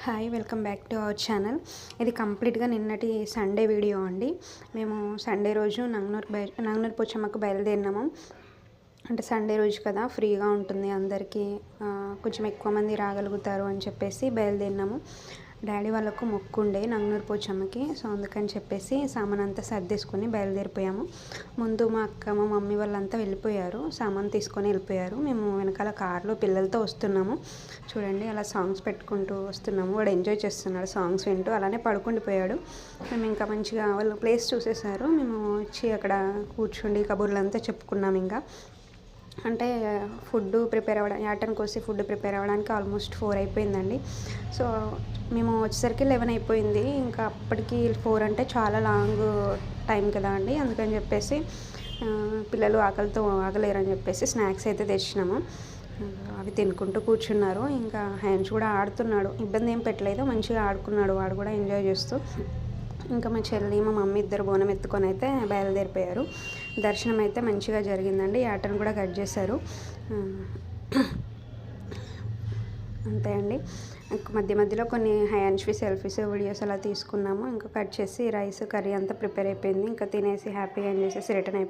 Hi welcome back to our channel. ఇది కంప్లీట్గా నిన్నటి సండే వీడియో అండి. మేము సండే రోజు నంగనూరు పోచమ్మకు బయలుదేరినాము. అంటే సండే రోజు కదా, ఫ్రీగా ఉంటుంది అందరికీ, కొంచెం ఎక్కువ మంది రాగలుగుతారు అని చెప్పేసి బయలుదేరినాము. డాడీ వాళ్ళకు మొక్కు ఉండే నంగనూరు పోచమ్మకి, సో అందుకని చెప్పేసి సామాన్ అంతా సర్దేసుకొని బయలుదేరిపోయాము. ముందు మా అక్క మా మమ్మీ వాళ్ళంతా వెళ్ళిపోయారు, సామాన్ తీసుకొని వెళ్ళిపోయారు. మేము వెనకాల కార్లో పిల్లలతో వస్తున్నాము. చూడండి, అలా సాంగ్స్ పెట్టుకుంటూ వస్తున్నాము. వాడు ఎంజాయ్ చేస్తున్నాడు సాంగ్స్ వింటూ, అలానే పడుకుండిపోయాడు. మేము ఇంకా మంచిగా వాళ్ళు ప్లేస్ చూసేసారు. మేము వచ్చి అక్కడ కూర్చుండి కబుర్లంతా చెప్పుకున్నాము. ఇంకా అంటే ఫుడ్ ప్రిపేర్ అవ్వడానికి, యాటన్ కోసి ఫుడ్ ప్రిపేర్ అవ్వడానికి ఆల్మోస్ట్ 4 అయిపోయిందండి. సో మేము వచ్చేసరికి 11 అయిపోయింది. ఇంకా అప్పటికి 4 అంటే చాలా లాంగ్ టైం కదా అండి. అందుకని చెప్పేసి పిల్లలు ఆకలితో ఆగలేరని చెప్పేసి స్నాక్స్ అయితే తెచ్చినాము. అవి తినుకుంటూ కూర్చున్నారు. ఇంకా హ్యాండ్స్ కూడా ఆడుతున్నాడు, ఇబ్బంది ఏం పెట్టలేదు, మంచిగా ఆడుకున్నాడు. వాడు కూడా ఎంజాయ్ చేస్తూ. ఇంకా మా చెల్లి మా మమ్మీ ఇద్దరు బోనం ఎత్తుకొని అయితే బయలుదేరిపోయారు. దర్శనం అయితే మంచిగా జరిగిందండి. యాటను కూడా కట్ చేశారు. అంతే అండి. మధ్య మధ్యలో కొన్ని హ్యాండ్స్వి సెల్ఫీస్ వీడియోస్ అలా తీసుకున్నాము. ఇంకా కట్ చేసి రైస్ కర్రీ అంతా ప్రిపేర్ అయిపోయింది. ఇంకా తినేసి హ్యాపీగా ఎంజాయ్ చేసి రిటర్న్ అయిపోయింది.